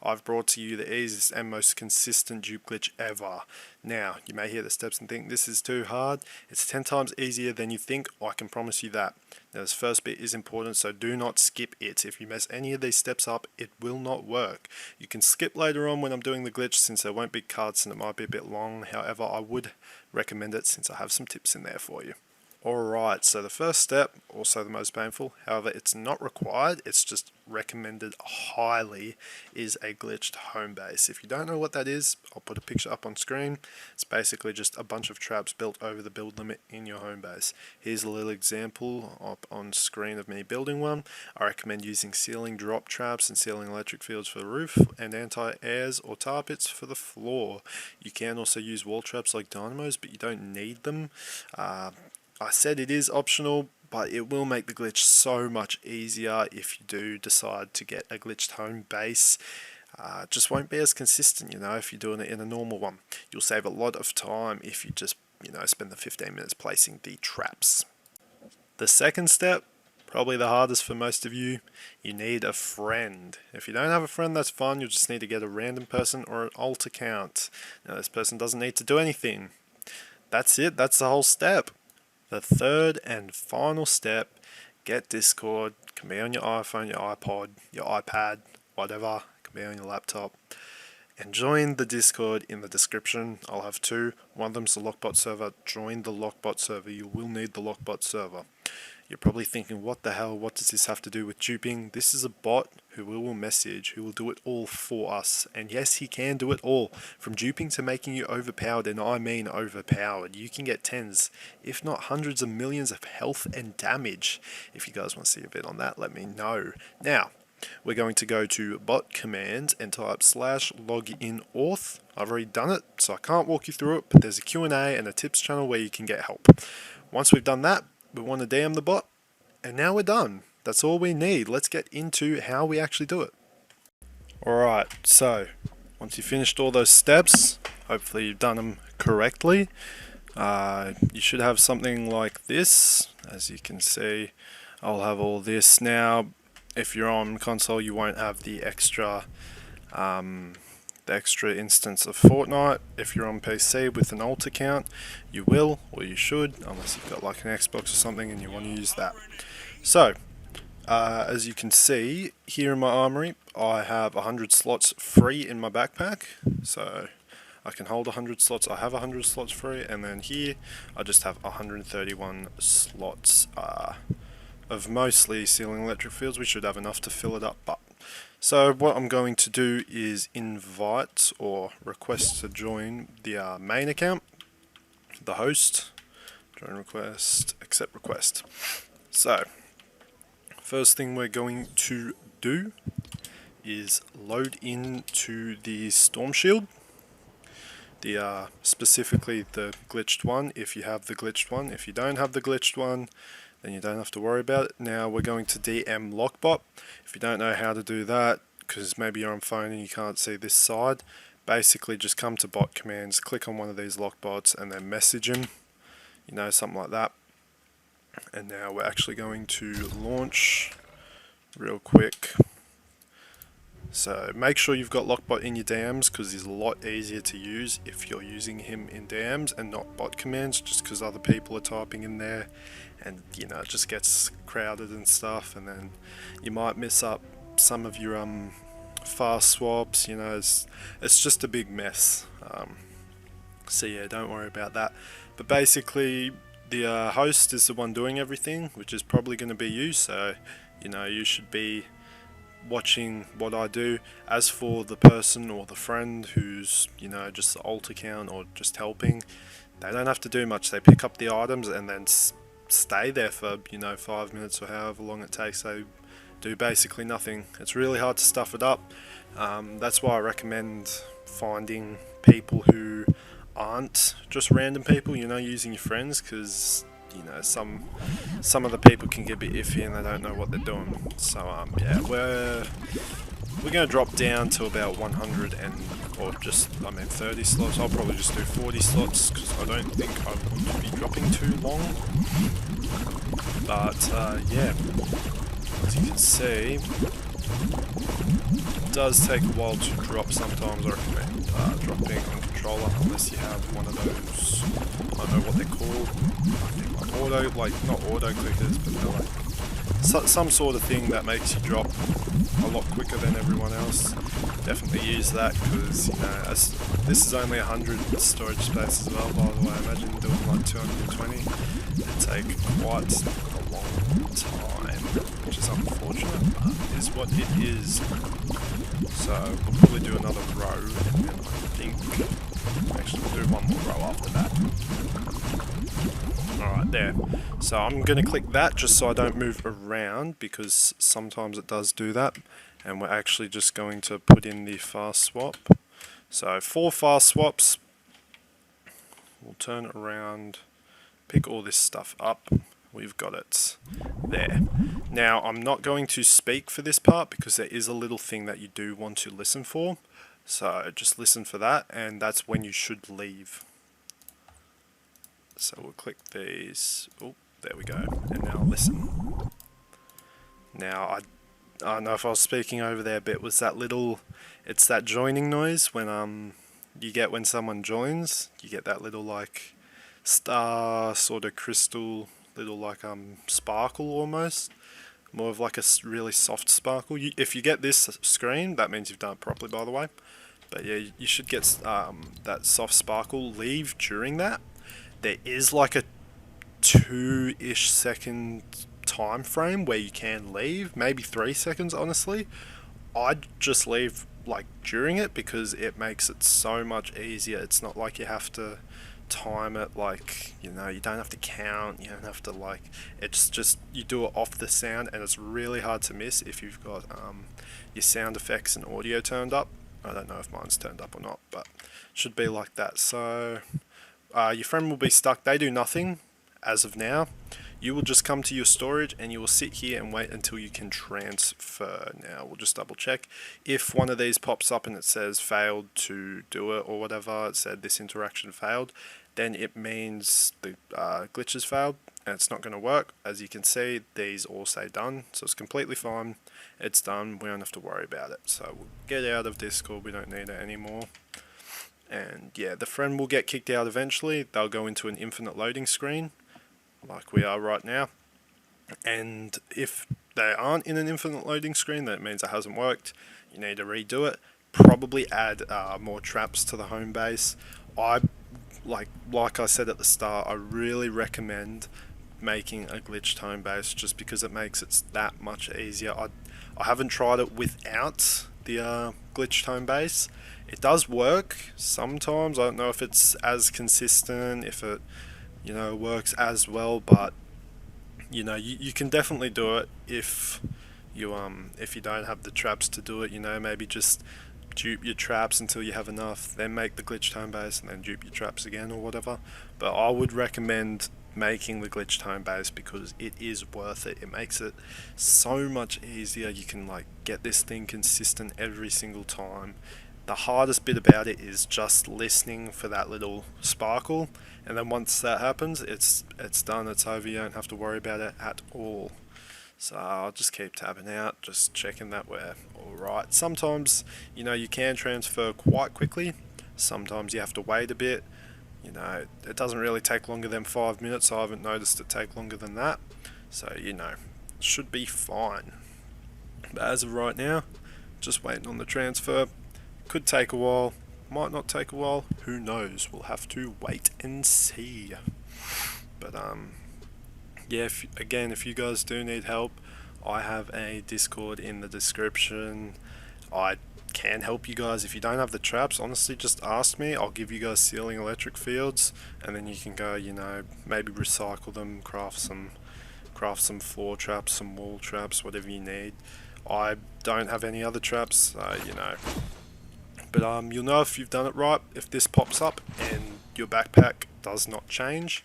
I've brought to you the easiest and most consistent dupe glitch ever. Now, you may hear the steps and think this is too hard. It's 10 times easier than you think, I can promise you that. Now, this first bit is important, so do not skip it. If you mess any of these steps up, it will not work. You can skip later on when I'm doing the glitch, since there won't be cuts and it might be a bit long. However, I would recommend it since I have some tips in there for you. Alright, so the first step, also the most painful, however it's not required, it's just recommended highly, is a glitched home base. If you don't know what that is, I'll put a picture up on screen. It's basically just a bunch of traps built over the build limit in your home base. Here's a little example up on screen of me building one. I recommend using ceiling drop traps and ceiling electric fields for the roof, and anti-airs or tar pits for the floor. You can also use wall traps like dynamos, but you don't need them. I said it is optional, but it will make the glitch so much easier if you do decide to get a glitched home base. Just won't be as consistent, if you're doing it in a normal one. You'll save a lot of time if you just, spend the 15 minutes placing the traps. The second step, probably the hardest for most of you, you need a friend. If you don't have a friend, that's fine. You'll just need to get a random person or an alt account. Now, this person doesn't need to do anything. That's it. That's the whole step. The third and final step, get Discord. It can be on your iPhone, your iPod, your iPad, whatever. It can be on your laptop. And join the Discord in the description. I'll have two. One of them's the Lockbot server. Join the Lockbot server. You will need the Lockbot server. You're probably thinking, what the hell, what does this have to do with duping? This is a bot who we will message, who will do it all for us. And yes, he can do it all. From duping to making you overpowered, and I mean overpowered. You can get tens, if not hundreds of millions of health and damage. If you guys want to see a bit on that, let me know. Now, we're going to go to bot commands and type /loginauth. I've already done it, so I can't walk you through it, but there's a Q&A and a tips channel where you can get help. Once we've done that, we want to DM the bot, and now we're done. That's all we need. Let's get into how we actually do it. Alright, so once you've finished all those steps, hopefully you've done them correctly, you should have something like this. As you can see, I'll have all this. Now, if you're on console, you won't have the extra instance of Fortnite. If you're on PC with an alt account, you will, or you should, unless you've got like an Xbox or something and you want to use that. So, as you can see, here in my armory, I have 100 slots free in my backpack. So, I can hold 100 slots, I have 100 slots free, and then here, I just have 131 slots of mostly ceiling electric fields. We should have enough to fill it up, but so what I'm going to do is invite or request to join the main account, the host, join request, accept request. So, first thing we're going to do is load into the Storm Shield, specifically the glitched one, if you have the glitched one. If you don't have the glitched one, then you don't have to worry about it. Now we're going to DM Lockbot. If you don't know how to do that, because maybe you're on phone and you can't see this side, basically just come to bot commands, click on one of these Lockbots and then message him, something like that. And now we're actually going to launch real quick. So make sure you've got Lockbot in your DMs, because he's a lot easier to use if you're using him in DMs and not bot commands, just because other people are typing in there and it just gets crowded and stuff, and then you might miss up some of your fast swaps. It's just a big mess. So yeah, don't worry about that. But basically the host is the one doing everything, which is probably going to be you, so you should be watching what I do. As for the person or the friend who's just the alt account or just helping, they don't have to do much. They pick up the items and then stay there for 5 minutes or however long it takes. They do basically nothing. It's really hard to stuff it up. That's why I recommend finding people who aren't just random people, using your friends, because some of the people can get a bit iffy and they don't know what they're doing. So yeah, we're going to drop down to about 100 30 slots. I'll probably just do 40 slots because I don't think I want to be dropping too long. But yeah, as you can see, does take a while to drop sometimes. I recommend dropping on controller unless you have one of those, I don't know what they're called, I think like auto, like not auto clickers, but they're like some sort of thing that makes you drop a lot quicker than everyone else. Definitely use that because, you know, as this is only 100 storage space as well, by the way. Imagine doing like 220. It'd take quite a long time, which is unfortunate, but is what it is. So we'll probably do another row, and then I think actually we'll do one more row after that. Alright, there. So I'm going to click that just so I don't move around, because sometimes it does do that. And we're actually just going to put in the fast swap. So 4 fast swaps. We'll turn it around, pick all this stuff up. We've got it there. Now I'm not going to speak for this part because there is a little thing that you do want to listen for. So just listen for that, and that's when you should leave. So we'll click these. Oh, there we go. And now listen. Now I don't know if I was speaking over there, but it was that little, it's that joining noise when you get when someone joins. You get that little like star sort of crystal, little like sparkle almost, more of like a really soft sparkle. If you get this screen, that means you've done it properly, by the way. But yeah, you should get that soft sparkle. Leave during that. There is like a 2-ish second time frame where you can leave, maybe 3 seconds honestly. I'd just leave like during it because it makes it so much easier. It's not like you have to time it, like, you know, you don't have to count, you don't have to like, it's just you do it off the sound, and it's really hard to miss if you've got your sound effects and audio turned up. I don't know if mine's turned up or not, but it should be like that. So your friend will be stuck. They do nothing as of now. You will just come to your storage and you will sit here and wait until you can transfer. Now we'll just double check. If one of these pops up and it says failed to do it or whatever, it said this interaction failed, then it means the glitch has failed and it's not going to work. As you can see, these all say done, so it's completely fine. It's done. We don't have to worry about it. So we'll get out of Discord. We don't need it anymore. And yeah, the friend will get kicked out eventually. They'll go into an infinite loading screen like we are right now, and if they aren't in an infinite loading screen, that means it hasn't worked. You need to redo it. Probably add more traps to the home base. Like I said at the start, I really recommend making a glitched home base just because it makes it that much easier. I haven't tried it without the glitched home base. It does work sometimes. I don't know if it's as consistent, if it, you know, works as well, but you know, you can definitely do it if you don't have the traps to do it. You know, maybe just dupe your traps until you have enough, then make the glitched home base, and then dupe your traps again or whatever. But I would recommend making the glitched home base because it is worth it. It makes it so much easier. You can like get this thing consistent every single time. The hardest bit about it is just listening for that little sparkle, and then once that happens, it's done, it's over. You don't have to worry about it at all. So I'll just keep tabbing out, just checking that we're alright. Sometimes, you know, you can transfer quite quickly. Sometimes you have to wait a bit. You know, it doesn't really take longer than 5 minutes. I haven't noticed it take longer than that. So, you know, it should be fine. But as of right now, just waiting on the transfer. Could take a while, might not take a while, who knows, we'll have to wait and see. But yeah, if you guys do need help, I have a Discord in the description. I can help you guys. If you don't have the traps, honestly, just ask me. I'll give you guys ceiling electric fields, and then you can go, you know, maybe recycle them, craft some floor traps, some wall traps, whatever you need. I don't have any other traps, you know. But you'll know if you've done it right if this pops up and your backpack does not change.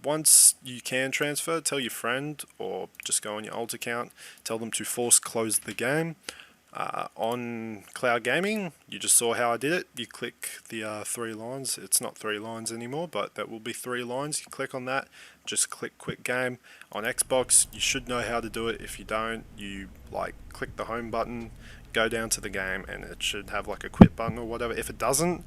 Once you can transfer, tell your friend or just go on your alt account, tell them to force close the game. On cloud gaming, you just saw how I did it. You click the 3 lines. It's not 3 lines anymore, but that will be 3 lines. You click on that, just click quit game. On Xbox, you should know how to do it. If you don't, you like click the home button, go down to the game and it should have like a quit button or whatever. If it doesn't,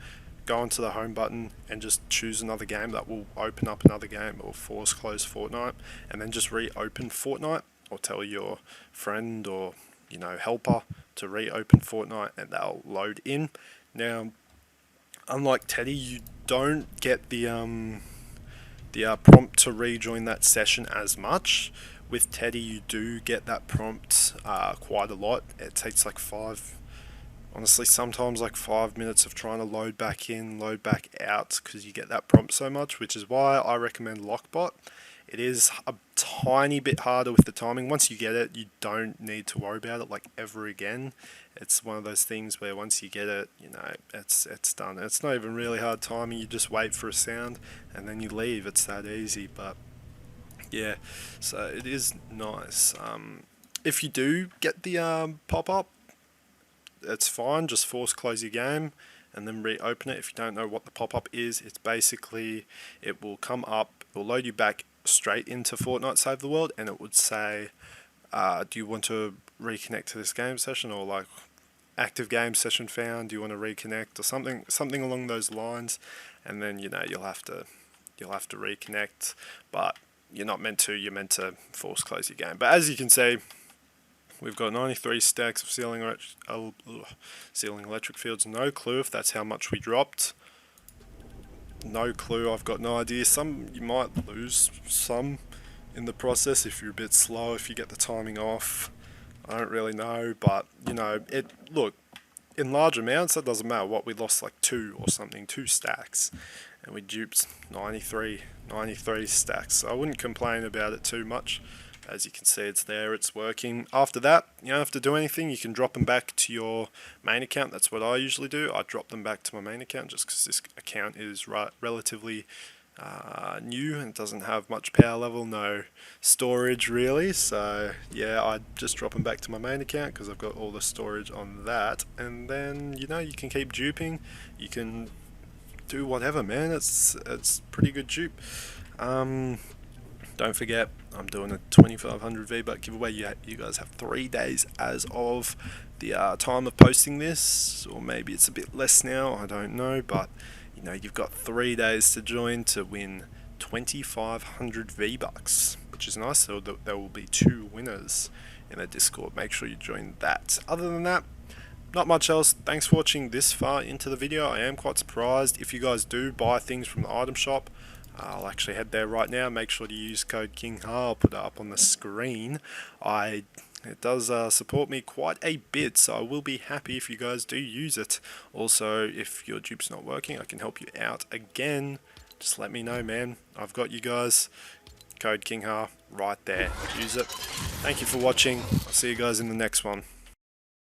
go onto the home button and just choose another game. That will open up another game or force close Fortnite, and then just reopen Fortnite, or tell your friend or helper to reopen Fortnite and they'll load in. Now, unlike Teddy, you don't get the prompt to rejoin that session as much. With Teddy, you do get that prompt quite a lot. It takes like honestly, sometimes like 5 minutes of trying to load back in, load back out, because you get that prompt so much, which is why I recommend Lockbot. It is a tiny bit harder with the timing. Once you get it, you don't need to worry about it like ever again. It's one of those things where once you get it, it's done. It's not even really hard timing. You just wait for a sound and then you leave. It's that easy. But yeah, so it is nice. If you do get the pop-up, it's fine. Just force close your game and then reopen it. If you don't know what the pop-up is, it's basically, it will come up, it will load you back straight into Fortnite Save the World, and it would say, do you want to reconnect to this game session, or like active game session found, do you want to reconnect, or something along those lines. And then you'll have to reconnect, but you're not meant to. You're meant to force close your game. But as you can see, we've got 93 stacks of ceiling electric fields. No clue if that's how much we dropped. No clue. I've got no idea. You might lose some in the process if you're a bit slow, if you get the timing off. I don't really know, but look, in large amounts that doesn't matter. What, we lost like 2 stacks, and we duped 93 stacks. So I wouldn't complain about it too much. As you can see, it's there, it's working. After that, you don't have to do anything. You can drop them back to your main account. That's what I usually do. I drop them back to my main account just because this account is relatively new and doesn't have much power level, no storage really. So yeah, I just drop them back to my main account because I've got all the storage on that. And then you can keep duping. You can do whatever, man. It's pretty good dupe. Don't forget, I'm doing a 2500 V-Buck giveaway. You guys have 3 days as of the time of posting this, or maybe it's a bit less now, I don't know, but you've got 3 days to join to win 2500 V-Bucks, which is nice. So there will be 2 winners in the Discord. Make sure you join that. Other than that, not much else. Thanks for watching this far into the video. I am quite surprised. If you guys do buy things from the item shop, I'll actually head there right now. Make sure to use code KINGHA. I'll put it up on the screen. It does support me quite a bit, so I will be happy if you guys do use it. Also, if your dupe's not working, I can help you out again. Just let me know, man. I've got you guys. Code KINGHA right there. Use it. Thank you for watching. I'll see you guys in the next one.